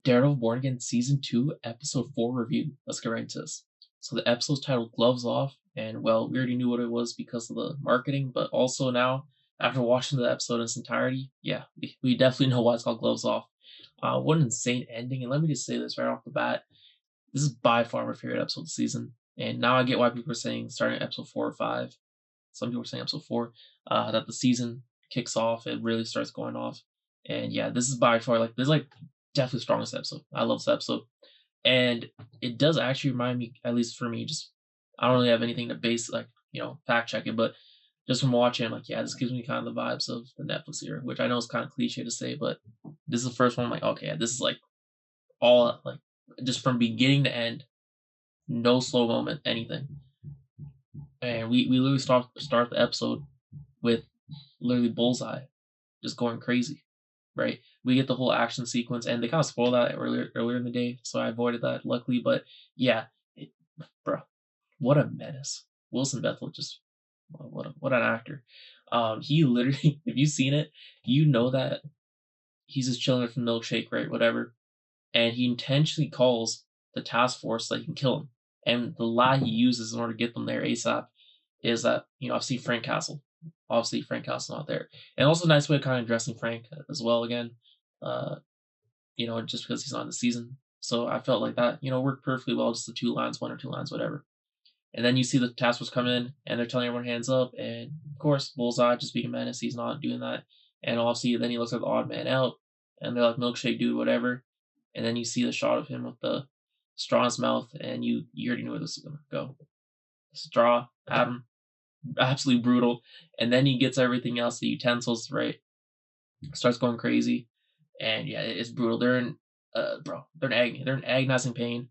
Daredevil Born Again Season 2, Episode 4 review. Let's get right into this. So the episode's titled Gloves Off, and well, we already knew what it was because of the marketing, but also now, after watching the episode in its entirety, yeah, we definitely know why it's called Gloves Off. What an insane ending, and let me just say this right off the bat. This is by far my favorite episode of the season, and now I get why people are saying starting at episode 4 or 5, some people are saying episode 4, that the season kicks off, it really starts going off. And yeah, this is by far, this is definitely the strongest episode. I love this episode. And it does actually remind me, at least for me, just I don't really have anything to base fact check it, but just from watching, this gives me kind of the vibes of the Netflix era, which I know is kind of cliche to say, but this is the first one I'm like, okay, this is all just from beginning to end, no slow moment, anything. And we literally start the episode with literally Bullseye just going crazy, right? We get the whole action sequence, and they kind of spoiled that earlier in the day, so I avoided that luckily. But yeah, bro, what a menace! Wilson Bethel, just what an actor. He literally, if you've seen it, you know that he's just chilling with a milkshake, right? Whatever, and he intentionally calls the task force so he can kill him. And the lie he uses in order to get them there ASAP is that I've seen Frank Castle. Obviously, Frank Castle's not there, and also a nice way of kind of addressing Frank as well. Again, just because he's not in the season, so I felt like that worked perfectly well. Just the 2 lines, 1 or 2 lines, whatever. And then you see the task force come in, and they're telling everyone hands up, and of course Bullseye just being a menace, he's not doing that. And obviously, then he looks like the odd man out, and they're like, milkshake dude, whatever. And then you see the shot of him with the straw in his mouth, and you already knew where this was gonna go. Straw at him, absolutely brutal. And then he gets everything else, the utensils, right? Starts going crazy, and yeah, it's brutal. They're in they're in agony. They're in agonizing pain.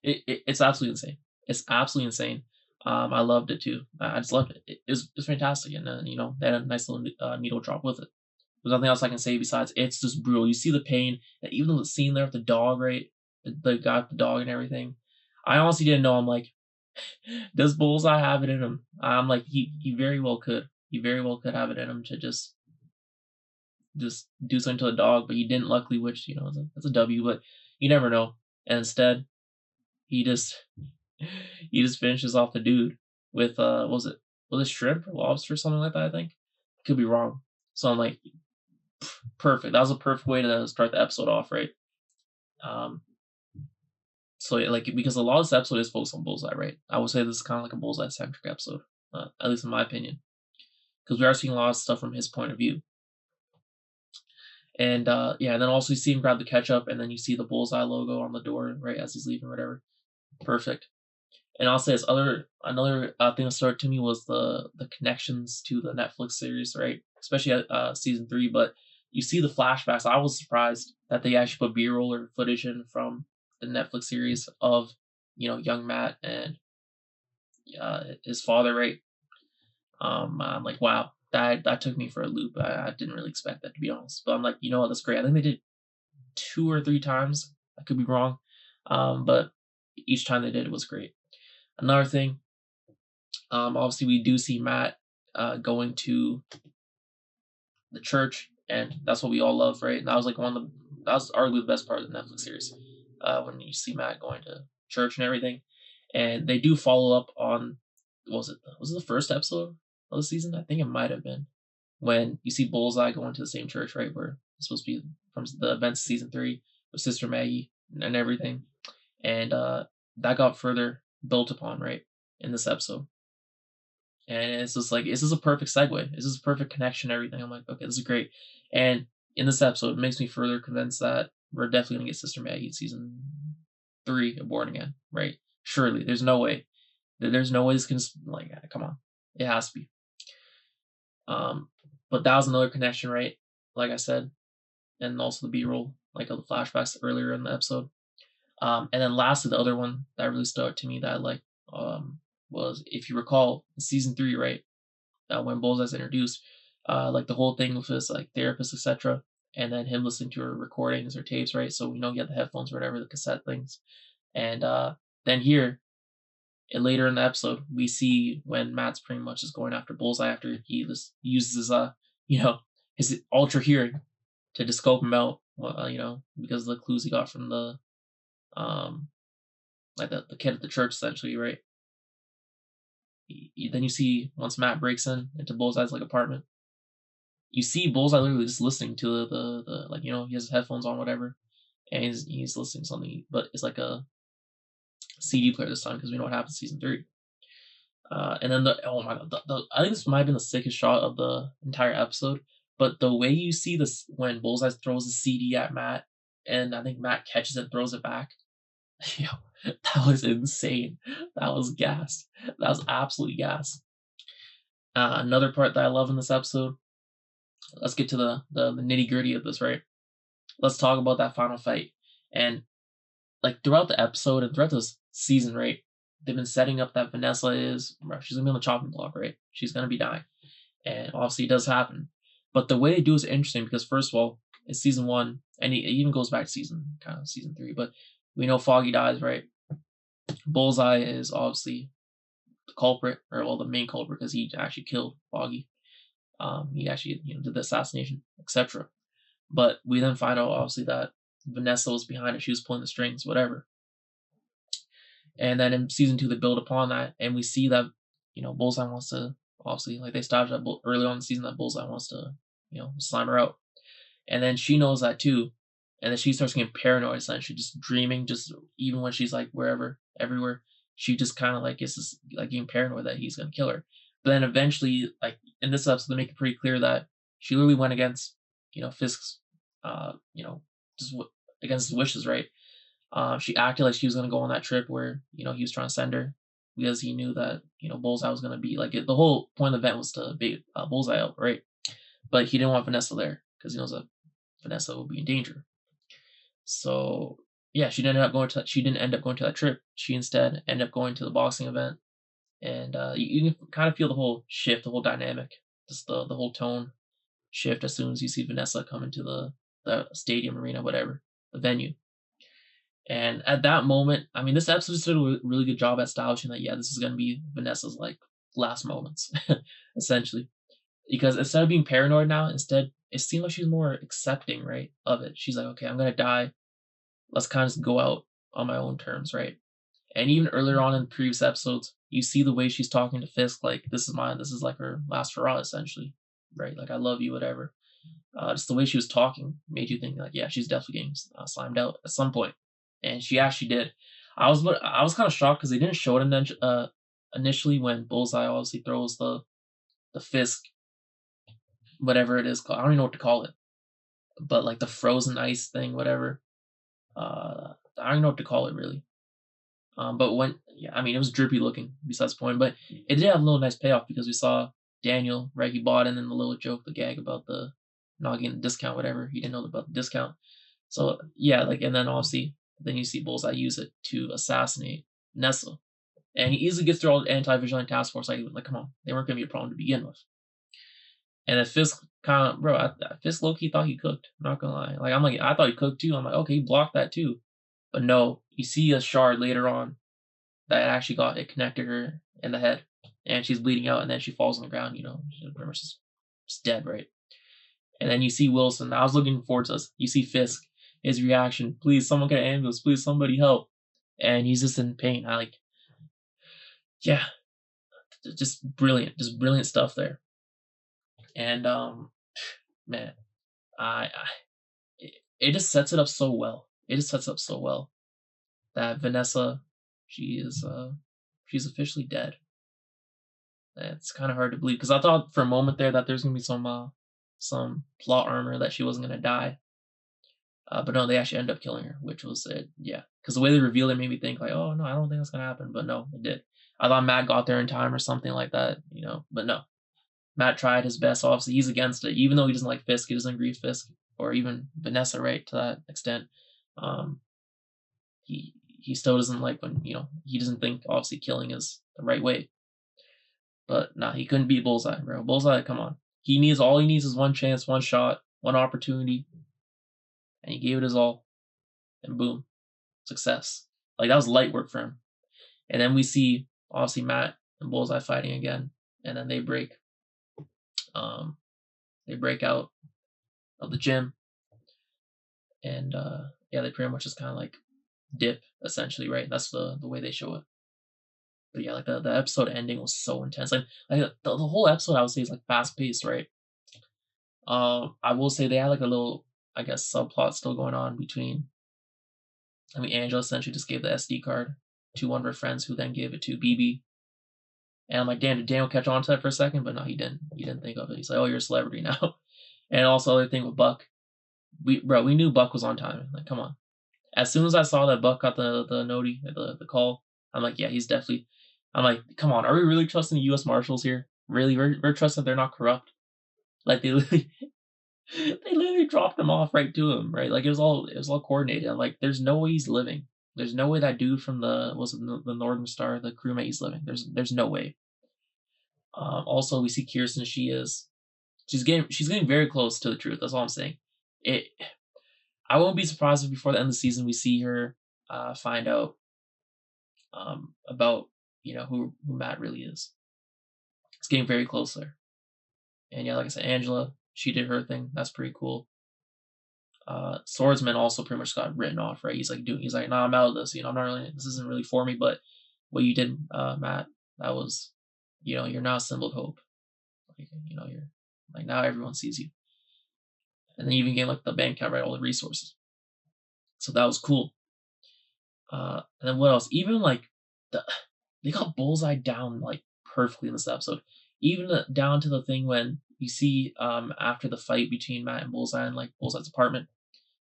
It's absolutely insane. It's absolutely insane. I loved it too. I just loved it. It's fantastic, and then they had a nice little needle drop with it. There's nothing else I can say besides it's just brutal. You see the pain, and even the scene there with the dog, right? The guy with the dog and everything. I honestly didn't know. I'm like, does Bullseye have it in him? I'm like, he very well could. He very well could have it in him to just do something to the dog, but he didn't, luckily, which that's a W. But you never know. And instead, he just finishes off the dude with was it shrimp or lobster or something like that? I think, could be wrong. So I'm like, perfect. That was a perfect way to start the episode off, right? So because a lot of this episode is focused on Bullseye, right? I would say this is kind of like a Bullseye centric episode, at least in my opinion, because we are seeing a lot of stuff from his point of view. And and then also you see him grab the ketchup, and then you see the Bullseye logo on the door, right, as he's leaving, or whatever. Perfect. And I'll say this another thing that started to me was the connections to the Netflix series, right? Especially at season 3. But you see the flashbacks. I was surprised that they actually put B-roll or footage in from the Netflix series of young Matt and his father, right? I'm like, wow, that took me for a loop. I didn't really expect that, to be honest. But I'm like, what, that's great. I think they did 2 or 3 times. I could be wrong, but each time they did, it was great. Another thing, obviously we do see Matt going to the church, and that's what we all love, right? And that was that was arguably the best part of the Netflix series, when you see Matt going to church and everything. And they do follow up on, was it the first episode of the season? I think it might have been, when you see Bullseye going to the same church, right, where it's supposed to be from the events of season 3 with Sister Maggie and everything. And that got further built upon, right, in this episode. And it's just like, this is a perfect segue. This is a perfect connection, everything. I'm like, okay, this is great. And in this episode, it makes me further convinced that we're definitely going to get Sister Maggie in season 3 of Born Again, right? Surely. There's no way. There's no way this can, come on. It has to be. But that was another connection, right? Like I said. And also the B-roll, of the flashbacks earlier in the episode. And then lastly, the other one that really stood out to me that I liked, was, if you recall, in season 3, right, when Bullseye's introduced, the whole thing with his therapist, etc., and then him listening to her recordings or tapes, right? So we know he had the headphones or whatever, the cassette things. And then here, and later in the episode, we see when Matt's pretty much is going after Bullseye after he uses his ultra hearing to just scope him out. well, because of the clues he got from the like the kid at the church, essentially, right? Then you see once Matt breaks into Bullseye's like apartment, you see Bullseye literally just listening to the like, he has his headphones on, whatever, and he's listening to something, but it's like a CD player this time because we know what happens in season 3. And then oh my god, I think this might have been the sickest shot of the entire episode. But the way you see this when Bullseye throws the CD at Matt, and I think Matt catches it and throws it back, yo, that was insane. That was gas. That was absolutely gas. Another part that I love in this episode. Let's get to the nitty gritty of this, right? Let's talk about that final fight. And like throughout the episode and throughout this season, right? They've been setting up that Vanessa she's gonna be on the chopping block, right? She's gonna be dying, and obviously it does happen. But the way they do is interesting because first of all, it's season 1, and it even goes back to season 3. But we know Foggy dies, right? Bullseye is obviously the culprit, or well, the main culprit because he actually killed Foggy. He actually did the assassination, etc. But we then find out obviously that Vanessa was behind it. She was pulling the strings, whatever. And then in season 2, they build upon that, and we see that Bullseye wants to obviously, like, they established that early on in the season that Bullseye wants to slime her out, and then she knows that too, and then she starts getting paranoid, essentially just dreaming, just even when she's like wherever, everywhere, she just kind of like gets this, like, getting paranoid that he's gonna kill her. But then eventually, like in this episode, they make it pretty clear that she literally went against Fisk's, just against his wishes, right? She acted like she was gonna go on that trip where he was trying to send her because he knew that Bullseye was gonna be like it. The whole point of the event was to bait Bullseye out, right? But he didn't want Vanessa there because he knows that Vanessa will be in danger. So yeah, she didn't end up going to that trip. She instead ended up going to the boxing event, and you can kind of feel the whole shift, the whole dynamic, just the whole tone shift as soon as you see Vanessa come into the stadium, arena, whatever, the venue. And at that moment, I mean, this episode just did a really good job at establishing that, yeah, this is going to be Vanessa's, like, last moments, essentially. Because instead of being paranoid now, instead, it seemed like she's more accepting, right, of it. She's like, okay, I'm going to die. Let's kind of just go out on my own terms, right? And even earlier on in previous episodes, you see the way she's talking to Fisk, like, this is like her last hurrah, essentially, right? Like, I love you, whatever. Just the way she was talking made you think, like, yeah, she's definitely getting slimed out at some point. And she actually did. I was kind of shocked because they didn't show it initially when Bullseye obviously throws the Fisk, whatever it is called. I don't even know what to call it, but like the frozen ice thing, whatever. I don't even know what to call it really. But I mean, it was drippy looking. Besides the point, but it did have a little nice payoff because we saw Daniel, right? He bought in, and the little joke, the gag about the not getting the discount, whatever. He didn't know about the discount. So yeah, like, and then obviously. Then you see Bullseye use it to assassinate Nessa. And he easily gets through all the anti-vigilante task force. Like, come on, they weren't going to be a problem to begin with. And then Fisk Fisk low-key thought he cooked. I'm not going to lie. Like, I thought he cooked too. I'm like, okay, he blocked that too. But no, you see a shard later on that actually it connected her in the head. And she's bleeding out, and then she falls on the ground, she's pretty much just dead, right? And then you see Wilson. I was looking forward to this. You see Fisk. His reaction, please, someone get an ambulance, please, somebody help. And he's just in pain. Yeah, just brilliant stuff there. And man, it just sets it up so well. It just sets up so well that Vanessa, she's officially dead. It's kind of hard to believe because I thought for a moment there that there's gonna be some plot armor that she wasn't gonna die. But no, they actually end up killing her, which was it. Yeah, because the way they revealed it made me think like, oh no, I don't think that's gonna happen. But no, it did. I thought Matt got there in time or something like that, But no, Matt tried his best. Obviously, he's against it, even though he doesn't like Fisk. He doesn't agree with Fisk or even Vanessa, right? To that extent, he still doesn't like when he doesn't think obviously killing is the right way. But nah, he couldn't beat Bullseye, bro. Bullseye, come on. All he needs is one chance, one shot, one opportunity. And he gave it his all, and boom, success. Like, that was light work for him. And then we see obviously Matt and Bullseye fighting again, and then they break out of the gym, and yeah, they pretty much just kind of like dip essentially, right? That's the way they show it. But yeah, like the episode ending was so intense. Like the whole episode, I would say, is like fast paced, right? I will say they had like a little, I guess, subplot still going on between. I mean, Angela essentially just gave the SD card to one of her friends, who then gave it to BB. And I'm like, damn, did Daniel catch on to that for a second? But no, he didn't. He didn't think of it. He's like, oh, you're a celebrity now. And also, other thing with Buck, we knew Buck was on time. Like, come on. As soon as I saw that Buck got the noti, the call, I'm like, yeah, he's definitely. I'm like, come on, are we really trusting the U.S. Marshals here? Really, we're trusting they're not corrupt. Like they literally dropped him off right to him, right? Like it was all coordinated. I'm like, there's no way he's living. There's no way that dude from the Northern Star, the crewmate, is living. There's no way. Also, we see Kirsten. She's getting very close to the truth. That's all I'm saying. I won't be surprised if before the end of the season we see her find out about who Matt really is. It's getting very close there. And yeah, like I said, Angela, she did her thing. That's pretty cool. Swordsman also pretty much got written off, right? He's like, nah, I'm out of this. I'm not really. This isn't really for me. But what you did, Matt, that was, you're now a symbol of hope. Like, you're like, now everyone sees you. And then you even gave like the bank account, right, all the resources. So that was cool. And then what else? Even like they got Bullseye down like perfectly in this episode. Even down to the thing when you see after the fight between Matt and Bullseye in like Bullseye's apartment,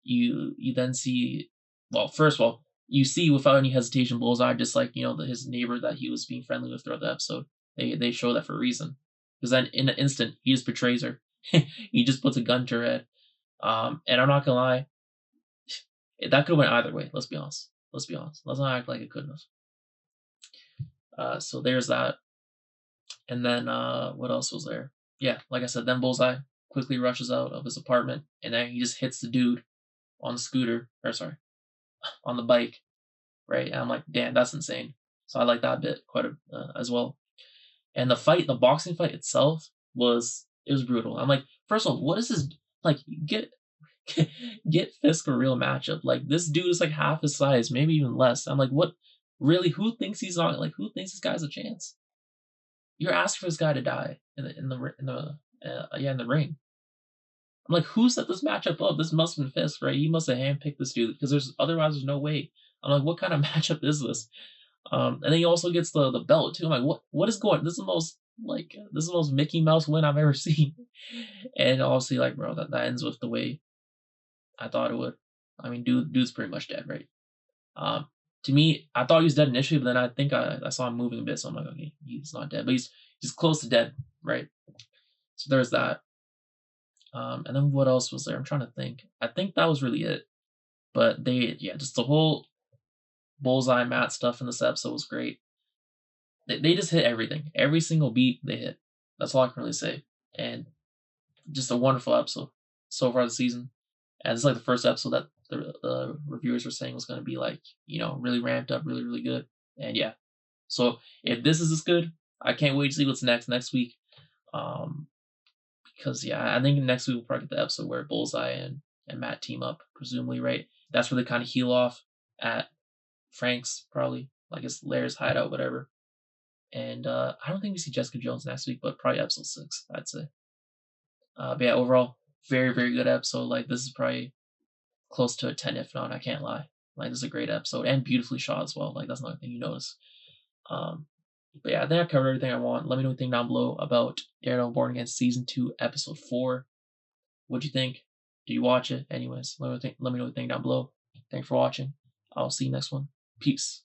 you then see, well, first of all, you see without any hesitation Bullseye, just like his neighbor that he was being friendly with throughout the episode. They show that for a reason, because then in an instant he just betrays her. He just puts a gun to her head. And I'm not gonna lie, that could have went either way. Let's be honest. Let's not act like it couldn't have. So there's that. And then what else was there? Yeah, like I said, then Bullseye quickly rushes out of his apartment, and then he just hits the dude on the scooter, or sorry, on the bike, right? And I'm like, damn, that's insane. So I like that bit quite as well. And the boxing fight itself was brutal. I'm like, first of all, what is this? Like, get Fisk a real matchup. Like, this dude is like half his size, maybe even less. I'm like, what? Really? Who thinks he's not? Like, who thinks this guy's a chance? You're asking for this guy to die in the ring. I'm like, who set this matchup up? This must have been Fisk, right? He must have handpicked this dude, because otherwise there's no way. I'm like, what kind of matchup is this? And then he also gets the belt too. I'm like, what is going? This is the most Mickey Mouse win I've ever seen. And obviously, like, bro, that ends with the way I thought it would. I mean, dude's pretty much dead, right? To me, I thought he was dead initially, but then I think I saw him moving a bit, so I'm like, okay, he's not dead, but he's close to dead, right? So there's that. And then what else was there? I'm trying to think. I think that was really it. But just the whole Bullseye Matt stuff in this episode was great. They just hit everything. Every single beat they hit. That's all I can really say. And just a wonderful episode so far this season. And it's like the first episode that the reviewers were saying was going to be like, really ramped up, really, really good. And yeah. So if this is as good, I can't wait to see what's next week. Because I think next week we'll probably get the episode where Bullseye and Matt team up, presumably, right? That's where they kind of heal off at Frank's, probably, like it's Laird's hideout, whatever. And I don't think we see Jessica Jones next week, but probably episode 6, I'd say. But yeah, overall, very, very good episode. Like, this is probably close to a 10, if not, I can't lie. Like, this is a great episode, and beautifully shot as well. Like, that's another thing you notice. But yeah, I think I covered everything I want. Let me know what you think down below about Daredevil Born Again Season 2, Episode 4. What'd you think? Did you watch it? Anyways, let me know what you think down below. Thanks for watching. I'll see you next one. Peace.